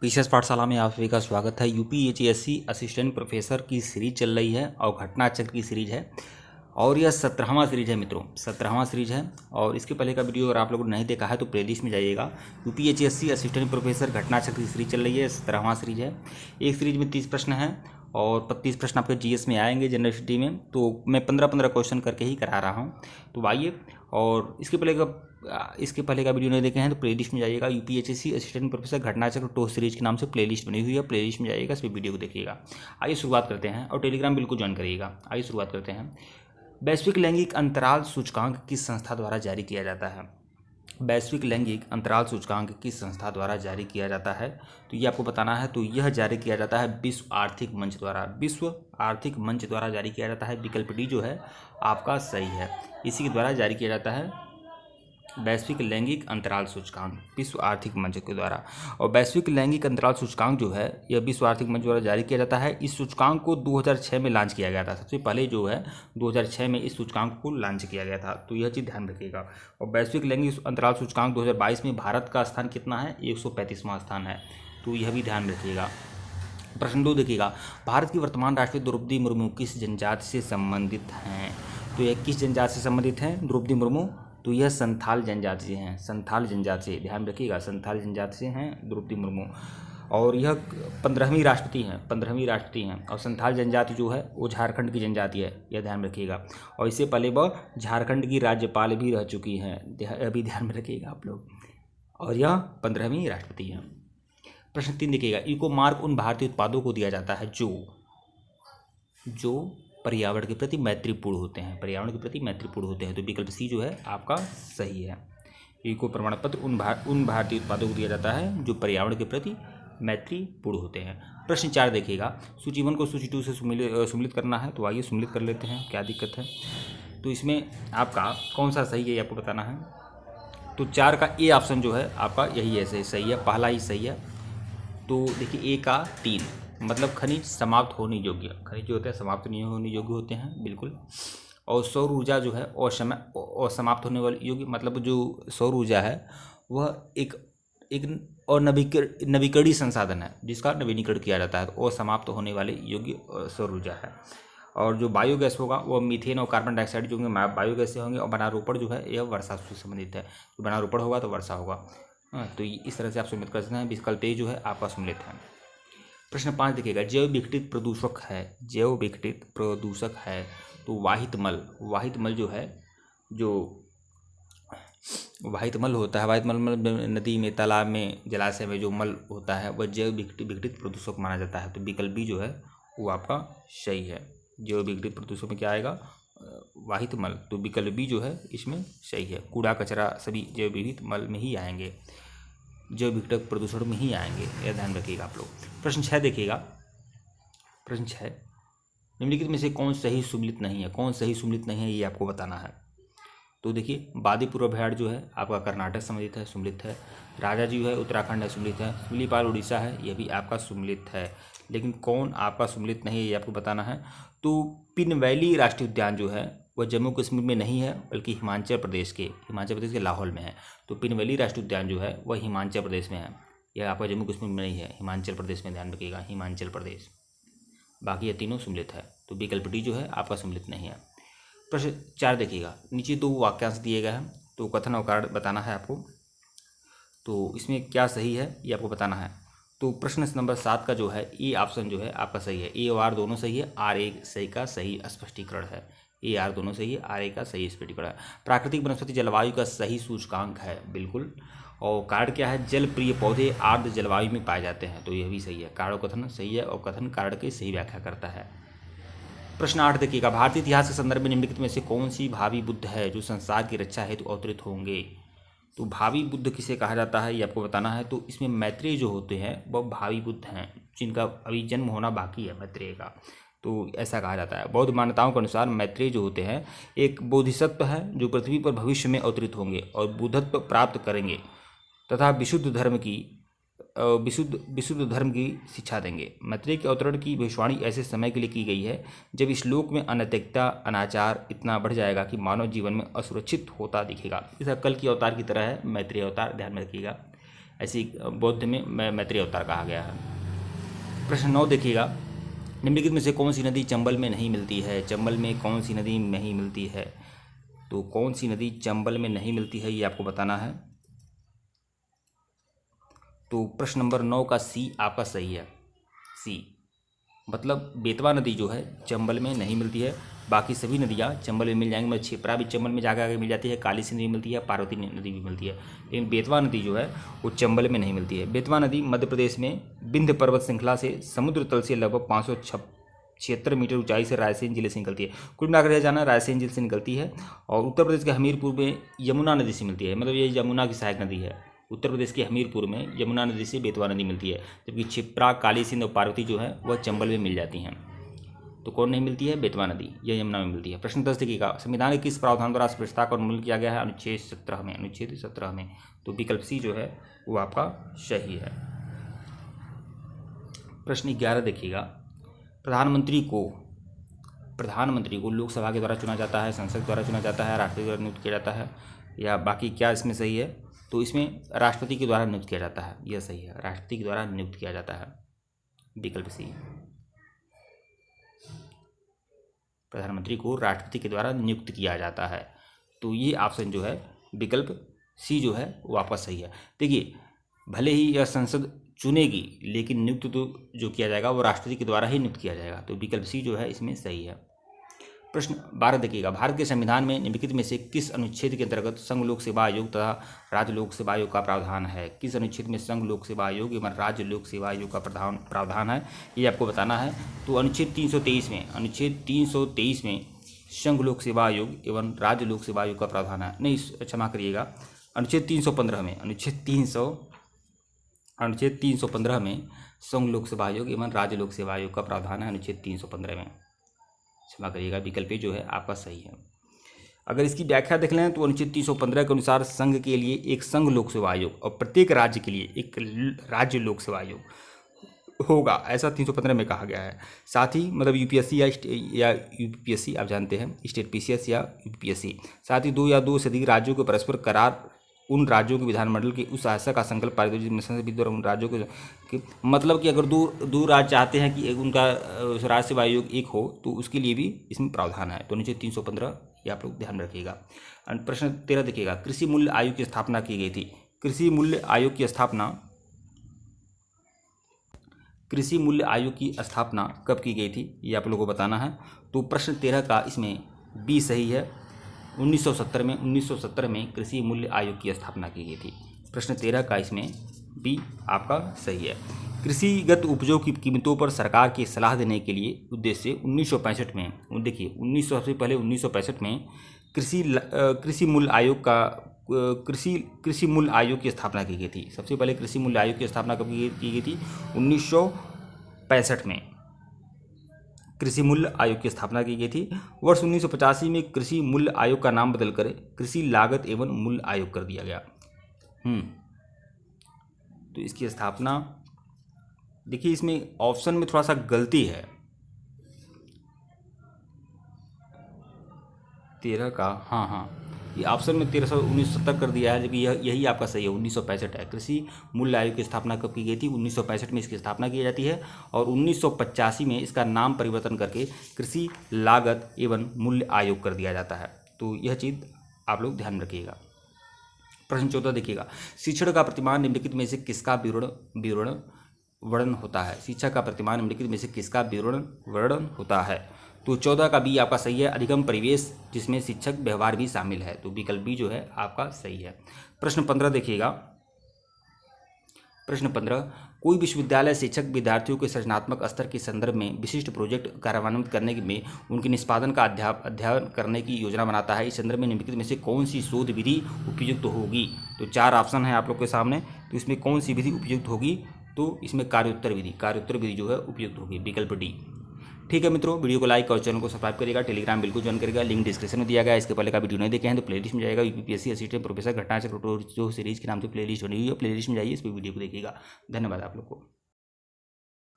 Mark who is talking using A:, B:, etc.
A: PCS पाठशाला में आप सभी का स्वागत है। यूपीएचएससी असिस्टेंट प्रोफेसर की सीरीज चल रही है और घटना चक्र की सीरीज है और यह 17वां सीरीज है मित्रों, 17वां सीरीज है। और इसके पहले का वीडियो अगर आप लोगों ने नहीं देखा है तो प्लेलिस्ट में जाइएगा। यूपीएचएससी असिस्टेंट प्रोफेसर घटना चक्र की सीरीज चल रही है, 17वां सीरीज है। एक सीरीज में 30 प्रश्न हैं और 25 प्रश्न आपके जीएस में आएंगे, जनरल सिटी में। तो मैं 15-15 क्वेश्चन करके ही करा रहा हूँ। तो आइए, और इसके पहले का वीडियो नहीं देखे हैं तो प्लेलिस्ट में जाइएगा। यूपीएचएससी असिस्टेंट प्रोफेसर घटना चक्र टो सीरीज के नाम से प्लेलिस्ट बनी हुई है, प्लेलिस्ट में जाइएगा, इस पर वीडियो को देखिएगा। आइए शुरुआत करते हैं, और टेलीग्राम बिल्कुल ज्वाइन करिएगा। आइए शुरुआत करते हैं। वैश्विक लैंगिक अंतराल सूचकांक किस संस्था द्वारा जारी किया जाता है? वैश्विक लैंगिक अंतराल सूचकांक किस संस्था द्वारा जारी किया जाता है? तो ये आपको बताना है। तो यह जारी किया जाता है विश्व आर्थिक मंच द्वारा। विश्व आर्थिक मंच द्वारा जारी किया जाता है। विकल्प डी जो है आपका सही है, इसी के द्वारा जारी किया जाता है वैश्विक लैंगिक अंतराल सूचकांक, विश्व आर्थिक मंच के द्वारा। और वैश्विक लैंगिक अंतराल सूचकांक जो है यह विश्व आर्थिक मंच द्वारा जारी किया जाता है। इस सूचकांक को 2006 में लॉन्च किया गया था। सबसे पहले जो है 2006 में इस सूचकांक को लॉन्च किया गया था, तो यह चीज़ ध्यान रखिएगा। और वैश्विक लैंगिक अंतराल सूचकांक 2022 में भारत का स्थान कितना है? 135वां स्थान है, तो यह भी ध्यान रखिएगा। प्रश्न 2 देखिएगा, भारत की वर्तमान राष्ट्रपति द्रौपदी मुर्मू किस जनजाति से संबंधित हैं? तो यह किस जनजाति से संबंधित हैं द्रौपदी मुर्मू? तो यह संथाल जनजाति से हैं, संथाल जनजाति से, ध्यान रखिएगा, संथाल जनजाति से हैं द्रौपदी मुर्मू। और यह 15वीं राष्ट्रपति हैं, 15वीं राष्ट्रपति हैं। और संथाल जनजाति जो है वो झारखंड की जनजाति है, यह ध्यान रखिएगा। और इससे पहले वह झारखंड की राज्यपाल भी रह चुकी हैं, अभी ध्यान में रखिएगा आप लोग। और यह 15वीं राष्ट्रपति हैं। प्रश्न 3 देखिएगा, इको मार्क उन भारतीय उत्पादों को दिया जाता है जो पर्यावरण के प्रति मैत्रीपूर्ण होते हैं, पर्यावरण के प्रति मैत्रीपूर्ण होते हैं। तो विकल्प सी जो है आपका सही है। इको प्रमाण पत्र उन भारतीय उत्पादों को दिया जाता है जो पर्यावरण के प्रति मैत्रीपूर्ण होते हैं। प्रश्न 4 देखिएगा, सूची 1 को सूची 2 से सम्मिलित करना है। तो आइए सम्मिलित कर लेते हैं, क्या दिक्कत है। तो इसमें आपका कौन सा सही है ये आपको बताना है। तो 4 का ए ऑप्शन जो है आपका यही है, सही है, पहला ही सही है। तो देखिए, ए का 3 मतलब खनिज समाप्त होने योग्य, खनिज जो होते हैं समाप्त नहीं होने योग्य होते हैं, बिल्कुल। और सौर ऊर्जा जो है और समाप्त होने वाली योग्य, मतलब जो सौर ऊर्जा है वह एक और नवीकरणीय संसाधन है जिसका नवीनीकरण किया जाता है, तो समाप्त होने वाले योग्य सौर ऊर्जा है। और जो बायोगैस होगा वह मीथेन और कार्बन डाइऑक्साइड जो होंगे बायोगैस से होंगे। और वनारोपण जो है यह वर्षा से संबंधित है, तो वनारोपण होगा तो वर्षा होगा। तो इस तरह से आप सम्मिलित कर सकते हैं। विकल्प ए जो है आपका सम्मिलित है। प्रश्न 5 देखिएगा, जैव विघटित प्रदूषक है, जैव विघटित प्रदूषक है तो वाहित मल जो है, जो वाहित मल होता है, वाहित मल नदी में, तालाब में, जलाशय में जो मल होता है वह जैव विघटित प्रदूषक माना जाता है। तो विकल्प बी जो है वो आपका सही है। जैव विघटित प्रदूषक में क्या आएगा? वाहित मल। तो विकल्प बी जो है इसमें सही है। कूड़ा कचरा सभी जैव विघटित मल में ही आएंगे, जैव विघटक प्रदूषण में ही आएंगे, यह ध्यान रखिएगा आप लोग। प्रश्न 6 देखिएगा, प्रश्न 6, निम्नलिखित में से कौन सही सम्मिलित नहीं है? कौन सही सम्मिलित नहीं है ये आपको बताना है। तो देखिए, बांदीपुर अभयारण्य जो है आपका कर्नाटक सम्मिलित है, सम्मिलित है। राजा जी है उत्तराखंड है, सम्मिलित है। शिमलीपाल उड़ीसा है, यह भी आपका सम्मिलित है। लेकिन कौन आपका सम्मिलित नहीं है ये आपको बताना है। तो पिन वैली राष्ट्रीय उद्यान जो है वह जम्मू कश्मीर में नहीं है, बल्कि हिमाचल प्रदेश के लाहौल में है। तो पिन वैली राष्ट्रीय उद्यान जो है वह हिमाचल प्रदेश में है, यह आपका जम्मू कश्मीर में नहीं है, हिमाचल प्रदेश में, ध्यान रखिएगा, हिमाचल प्रदेश। बाकी ये तीनों सम्मिलित है, तो विकल्प डी जो है आपका सम्मिलित नहीं है। प्रश्न 4 देखिएगा, नीचे 2 वाक्यांश दिए गए हैं, तो कथन और कारण बताना है आपको। तो इसमें क्या सही है ये आपको बताना है। तो प्रश्न नंबर 7 का जो है ए ऑप्शन जो है आपका सही है। ए और आर दोनों सही है, आर ए सही का सही स्पष्टीकरण है। ए आर दोनों सही है, आर ए का सही स्पष्टीकरण है। प्राकृतिक वनस्पति जलवायु का सही सूचकांक है, बिल्कुल। और कारण क्या है? जल प्रिय पौधे आर्द्र जलवायु में पाए जाते हैं, तो यह भी सही है। कारण कथन सही है और कथन कारण की सही व्याख्या करता है। प्रश्न 8 देखिएगा, भारतीय इतिहास के संदर्भ में निम्नलिखित में से कौन सी भावी बुद्ध है जो संसार की रक्षा हेतु अवतरित होंगे? तो भावी बुद्ध किसे कहा जाता है ये आपको बताना है। तो इसमें मैत्रेय जो होते हैं वह भावी बुद्ध हैं, जिनका अभी जन्म होना बाकी है मैत्रेय का, तो ऐसा कहा जाता है। बौद्ध मान्यताओं के अनुसार मैत्रेय जो होते हैं एक बोधिसत्व है जो पृथ्वी पर भविष्य में अवतरित होंगे और बुद्धत्व प्राप्त करेंगे तथा विशुद्ध धर्म की शिक्षा देंगे। मैत्रेय के अवतरण की भविष्यवाणी ऐसे समय के लिए की गई है जब इस लोक में अनैतिकता, अनाचार इतना बढ़ जाएगा कि मानव जीवन में असुरक्षित होता दिखेगा। इस कल की अवतार की तरह है मैत्रेय अवतार, ध्यान में रखिएगा। ऐसी बौद्ध में मैत्रेय अवतार कहा गया है। प्रश्न 9 देखिएगा, निम्नलिखित में से कौन सी नदी चंबल में नहीं मिलती है? चंबल में कौन सी नदी नहीं मिलती है? तो कौन सी नदी चंबल में नहीं मिलती है ये आपको बताना है। तो प्रश्न नंबर 9 का सी आपका सही है। सी मतलब बेतवा नदी जो है चंबल में नहीं मिलती है, बाकी सभी नदियाँ चंबल में मिल जाएंगी। मतलब छिप्रा भी चंबल में जाकर आगे मिल जाती है, काली सिंध भी मिलती है, पार्वती नदी भी मिलती है, लेकिन बेतवा नदी जो है वो चंबल में नहीं मिलती है। बेतवा नदी मध्य प्रदेश में विंध्य पर्वत श्रृंखला से समुद्र तल से लगभग 576 मीटर ऊंचाई से रायसेन जिले से निकलती है। कुल मिलाकर यह जाना रायसेन जिले से निकलती है और उत्तर प्रदेश के हमीरपुर में यमुना नदी से मिलती है। मतलब ये यमुना की सहायक नदी है। उत्तर प्रदेश के हमीरपुर में यमुना नदी से बेतवा नदी मिलती है, जबकि छिप्रा, काली सिंध और पार्वती जो है वह चंबल में मिल जाती हैं। तो कौन नहीं मिलती है? बेतवा नदी, यह यमुना में मिलती है। प्रश्न 10 देखिएगा, संविधान के किस प्रावधान द्वारा अस्पृश्यता का उन्मूलन किया गया है? अनुच्छेद 17 में। अनुच्छेद 17 में। तो विकल्प सी जो है वो आपका सही है। प्रश्न 11 देखिएगा, प्रधानमंत्री को लोकसभा के द्वारा चुना जाता है, संसद द्वारा चुना जाता है, राष्ट्रपति द्वारा नियुक्त किया जाता है, या बाकी क्या इसमें सही है? तो इसमें राष्ट्रपति के द्वारा नियुक्त किया जाता है, यह सही है। राष्ट्रपति के द्वारा नियुक्त किया जाता है, विकल्प सी। प्रधानमंत्री को राष्ट्रपति के द्वारा नियुक्त किया जाता है, तो ये ऑप्शन जो है विकल्प सी जो है वो आपका सही है। देखिए, भले ही यह संसद चुनेगी लेकिन नियुक्त तो जो किया जाएगा वो राष्ट्रपति के द्वारा ही नियुक्त किया जाएगा, तो विकल्प सी जो है इसमें सही है। प्रश्न 12 देखिएगा, भारत के संविधान में निम्नलिखित में से किस अनुच्छेद के अंतर्गत संघ लोक सेवा आयोग तथा राज्य लोक सेवा आयोग का प्रावधान है? किस अनुच्छेद में संघ लोक सेवा आयोग एवं राज्य लोक सेवा आयोग का प्रावधान है ये आपको बताना है। तो अनुच्छेद 323 में संघ लोक सेवा आयोग एवं राज्य लोक सेवा आयोग का प्रावधान है। नहीं, क्षमा करिएगा, अनुच्छेद 315 में अनुच्छेद 315 में संघ लोक सेवा आयोग एवं राज्य लोक सेवा आयोग का प्रावधान है। अनुच्छेद 315 में, क्षमा करिएगा, विकल्प जो है आपका सही है। अगर इसकी व्याख्या देख लें तो अनुच्छेद 315 के अनुसार संघ के लिए एक संघ लोक सेवा आयोग और प्रत्येक राज्य के लिए एक राज्य लोक सेवा आयोग होगा, ऐसा 315 में कहा गया है। साथ ही मतलब यूपीएससी या यूपीएससी आप जानते हैं, स्टेट पीसीएस या यूपीएससी, साथ ही 2 या 2 से अधिक राज्यों के परस्पर करार उन राज्यों के विधानमंडल के उस शासक का संकल्प पारित जिसमें संसद द्वारा उन राज्यों के मतलब कि अगर दो राज्य चाहते हैं कि उनका राज्य सेवा आयोग एक हो तो उसके लिए भी इसमें प्रावधान है। तो नीचे 315 ये आप लोग ध्यान रखिएगा। प्रश्न 13 देखिएगा, कृषि मूल्य आयोग की स्थापना की गई थी। कृषि मूल्य आयोग की स्थापना कब की गई थी ये आप लोगों को बताना है। तो प्रश्न 13 का इसमें बी सही है। 1970 में कृषि मूल्य आयोग की स्थापना की गई थी। प्रश्न 13 का इसमें बी आपका सही है। कृषिगत उपजों की कीमतों पर सरकार की सलाह देने के लिए उद्देश्य से 1965 में, देखिए 1965 में कृषि मूल्य आयोग की स्थापना की गई थी। सबसे पहले कृषि मूल्य आयोग की स्थापना कब की गई थी? 1965 में कृषि मूल्य आयोग की स्थापना की गई थी। वर्ष 1985 में कृषि मूल्य आयोग का नाम बदलकर कृषि लागत एवं मूल्य आयोग कर दिया गया। तो इसकी स्थापना, देखिए इसमें ऑप्शन में थोड़ा सा गलती है। 13 का हाँ ये ऑप्शन में 1970 कर दिया है, जबकि यही आपका सही है, 1965 है। कृषि मूल्य आयोग की स्थापना कब की गई थी? 1965 में इसकी स्थापना की जाती है और 1985 में इसका नाम परिवर्तन करके कृषि लागत एवं मूल्य आयोग कर दिया जाता है। तो यह चीज़ आप लोग ध्यान रखिएगा। प्रश्न 14 देखिएगा, शिक्षण का प्रतिमान निम्नलिखित में से किसका वर्णन होता है? शिक्षा का प्रतिमान निम्नलिखित में से किसका वर्णन होता है? तो 14 का बी आपका सही है, अधिगम परिवेश जिसमें शिक्षक व्यवहार भी शामिल है। तो विकल्प बी जो है आपका सही है। प्रश्न 15 देखिएगा, प्रश्न 15, कोई विश्वविद्यालय शिक्षक विद्यार्थियों के सृजनात्मक स्तर के संदर्भ में विशिष्ट प्रोजेक्ट कार्यान्वित करने में उनके निष्पादन का अध्ययन करने की योजना बनाता है। इस संदर्भ में निम्नलिखित में से कौन सी शोध विधि उपयुक्त होगी? तो 4 ऑप्शन है आप लोग के सामने, तो इसमें कौन सी विधि उपयुक्त होगी? तो इसमें कार्योत्तर विधि जो है उपयुक्त होगी, विकल्प डी। ठीक है मित्रों, वीडियो को लाइक और चैनल को सब्सक्राइब करिएगा, टेलीग्राम बिल्कुल ज्वाइन करिएगा, लिंक डिस्क्रिप्शन में दिया गया है। इसके पहले का वीडियो नहीं देखे हैं तो प्लेलिस्ट में जाएगा, यूपीएससी असिस्टेंट प्रोफेसर घटनाचक्र जो सीरीज के नाम से प्लेलिस्ट बनी हुई है, प्लेलिस्ट में जाइए, इस पर वीडियो को देखिएगा। धन्यवाद आप लोग को।